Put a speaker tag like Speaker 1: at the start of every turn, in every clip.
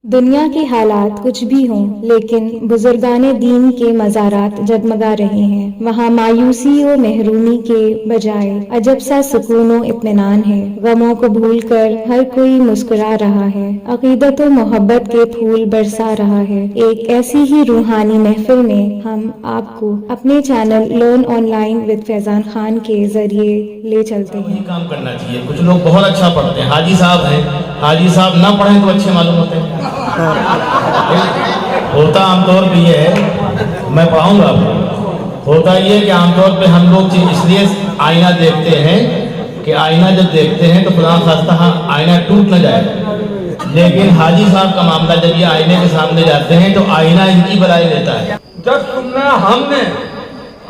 Speaker 1: دنیا کے حالات کچھ بھی ہوں لیکن بزرگان دین کے مزارات جگمگا رہے ہیں۔ وہاں مایوسی و محرومی کے بجائے عجب سا سکون و اطمینان ہے۔ غموں کو بھول کر ہر کوئی مسکرا رہا ہے، عقیدت و محبت کے پھول برسا رہا ہے۔ ایک ایسی ہی روحانی محفل میں ہم آپ کو اپنے channel learn online with Faizan Khan کے ذریعے لے چلتے ہیں۔
Speaker 2: وہی کام کرنا چاہیے۔ کچھ لوگ بہت اچھا پڑھتے ہیں، حاجی صاحب ہیں، حاجی صاحب نہ پڑھیں تو اچھے معلوم ہوتے ہیں۔ ہوتا عام طور پہ یہ ہے، میں پڑھاؤں گا آپ کو، ہوتا یہ ہے کہ عام طور پہ ہم لوگ اس لیے آئینہ دیکھتے ہیں کہ آئینہ جب دیکھتے ہیں تو خدا خواستہ آئینہ ٹوٹ نہ جائے، لیکن حاجی صاحب کا معاملہ جب یہ آئینے کے سامنے جاتے ہیں تو آئینہ ان کی بلائی لیتا ہے۔
Speaker 3: جب سننا ہم نے،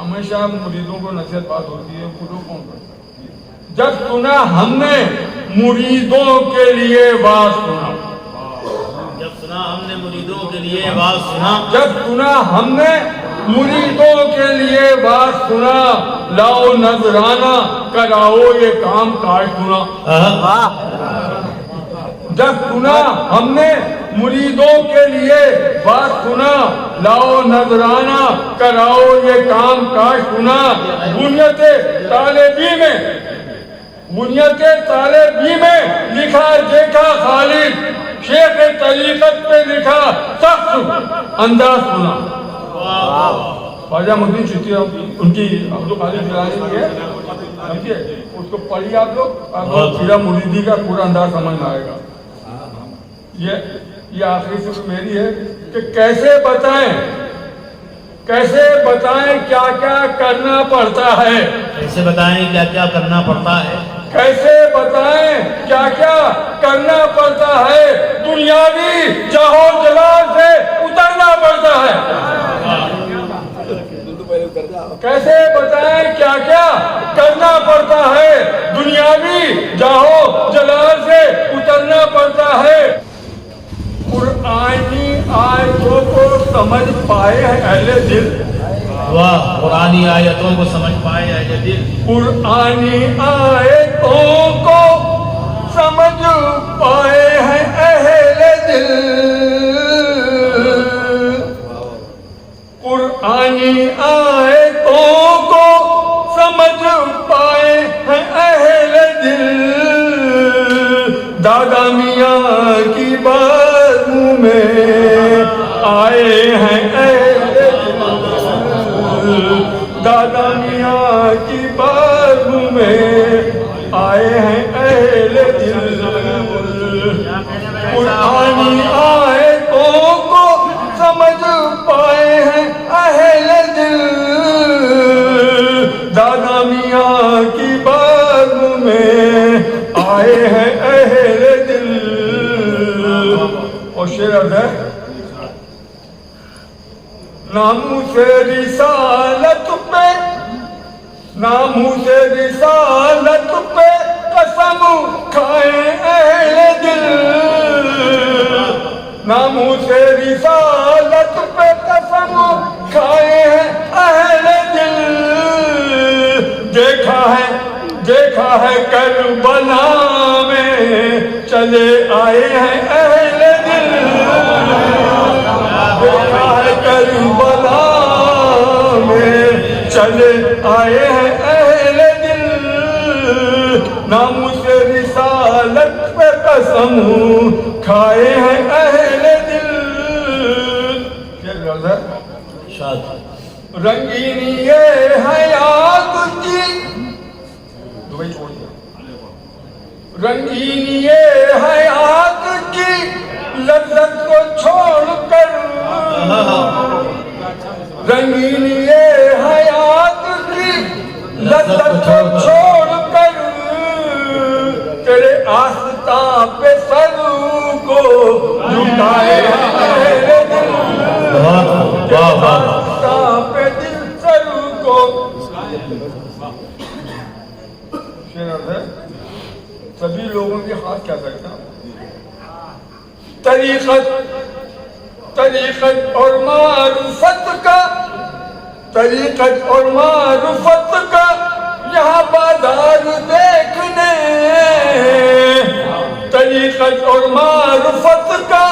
Speaker 3: ہمیشہ مریدوں کو نصیحت بات ہوتی ہے، خودوں کون کرتا ہے؟ جب سنا ہم نے مریدوں کے لیے باز سنا،
Speaker 2: جب سنا ہم نے مریدوں کے لیے باز سنا،
Speaker 3: جب سنا ہم نے مریدوں کے لیے باز سنا، لاؤ نذرانہ کراؤ یہ کام کاج سنا۔ جب سنا ہم نے مریدوں کے لیے بات سنا، لاؤ نذرانہ کراؤ یہ کام کاج سنا۔ بنیت طالبی میں، بنیت طالبی میں لکھا دیکھا خالد، شیخ طریقت پہ لکھا سخت انداز سنا۔ خواجہ محی الدین چشتی ان کی عبدالقادر جیلانی کی ہے، سمجھے؟ اس کو پڑھی آپ لوگ سیرہ مریدی کا پورا انداز سمجھ میں آئے گا۔ یہ آخری فکر میری ہے کہ کیسے بتائیں کیا کیا کرنا پڑتا ہے،
Speaker 2: کیسے بتائیں کیا کیا کرنا پڑتا ہے،
Speaker 3: کیسے بتائیں کیا کیا کرنا پڑتا ہے، دنیاوی جاہو جلال سے اترنا پڑتا ہے۔ کیسے بتائیں کیا کیا کرنا پڑتا ہے، دنیاوی جاہو جلال سے اترنا پڑتا ہے۔ قرآنی آیتوں کو سمجھ پائے ہیں اہل دل،
Speaker 2: واہ، قرآنی آیتوں کو سمجھ پائے اہل دل،
Speaker 3: قرآنی آیتوں کو سمجھ پائے ہیں اہل دل، قرآنی آیتوں کو سمجھ پائے ہیں اہل دل، دادا میاں کی بازو میں آئے ہیں اہل دل، دادا میاں کی بازو میں آئے ہیں اہل دل، قرآنی آیتوں کو سمجھ پائے ہیں اہل دل، دادا میاں کی بازو میں آئے ہیں اہل دل۔ اور شعر ہے، ناموس رسالت پہ، ناموس رسالت پہ قسم کھائے اہل دل، ناموس رسالت پہ قسم کھائے ہیں اہل دل، دیکھا ہے کربلا میں چلے آئے ہیں اہل دل، دیکھا ہے کربلا میں چلے آئے ہیں اہل دل، ناموس رسالت پہ قسم کھائے ہیں اہل دل۔ رنگینی حیات کی، رنگینی حیات کی لذت کو چھوڑ کر، رنگینی حیات کی لذت کو چھوڑ کر، تیرے آستاں پہ سر کو جھکائے اہل دل، آستاں پہ دل سر کو۔ سبھی لوگوں کے ہاتھ کیا کرتا، طریقت اور معرفت کا، طریقت اور معرفت کا یہاں بازار دیکھنے، طریقت اور معرفت کا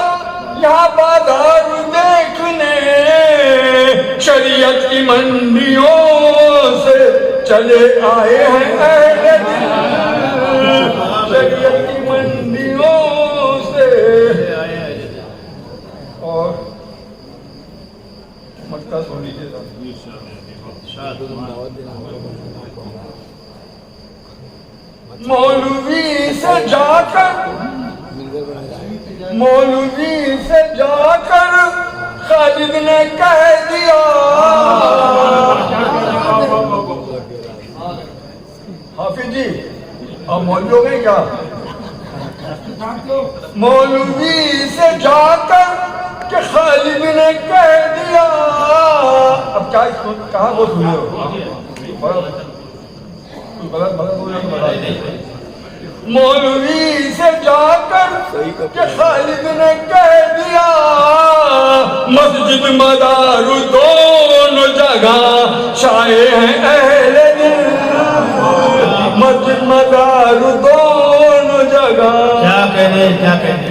Speaker 3: شریعت کی منڈیوں سے چلے آئے ہیں اہل دل، شریعت کی منڈیوں سے۔ اور مکہ سن لیجیے گا، مولوی سے جا کر، مولوی سے جا کر خالد نے کہہ دیا، حافظ جی آپ مولوی ہو گئے کیا؟ مولوی سے جا کر کہ خالد نے کہہ دیا، اب کیا کہاں بہت ہوئے ہو، مولوی سے جا کر کہ خالد نے کہہ دیا، مسجد مدار دونوں جگہ شائع ہیں اہل دل، مسجد مدار دونوں جگہ۔
Speaker 2: کیا کہنے کیا کہنے۔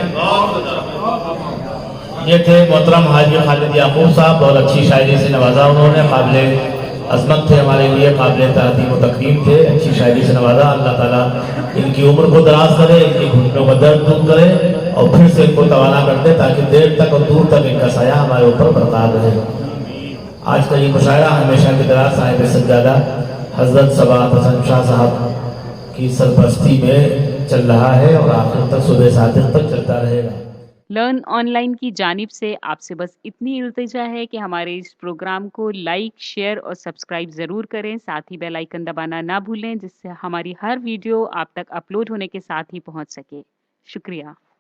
Speaker 2: یہ تھے محترم حاجی خالد یعقوب صاحب، بہت اچھی شاعری سے نوازا انہوں نے، قابل عظمت تھے ہمارے لیے، قابل تعظیم و تکریم تھے، اچھی شاعری سے نوازا۔ اللہ تعالیٰ ان کی عمر کو دراز کرے، ان کی گھٹنوں کا درد دور کرے اور پھر سے ان کو توانا کر دے تاکہ دیر تک اور دور تک ان کا سایہ ہمارے اوپر برقرار رہے۔ آج کا یہ مشاعرہ ہمیشہ کی طرح صاحب سجادہ حضرت سباحت حسن شاہ صاحب کی سرپرستی میں چل رہا ہے اور آخر تک صبح صادق تک چلتا رہے گا۔
Speaker 4: لرن آن لائن کی جانب سے آپ سے بس اتنی التجا ہے کہ ہمارے اس پروگرام کو لائک، شیئر اور سبسکرائب ضرور کریں، ساتھ ہی بیل آئیکن دبانا نہ بھولیں جس سے ہماری ہر ویڈیو آپ تک اپلوڈ ہونے کے ساتھ ہی پہنچ سکے۔ شکریہ۔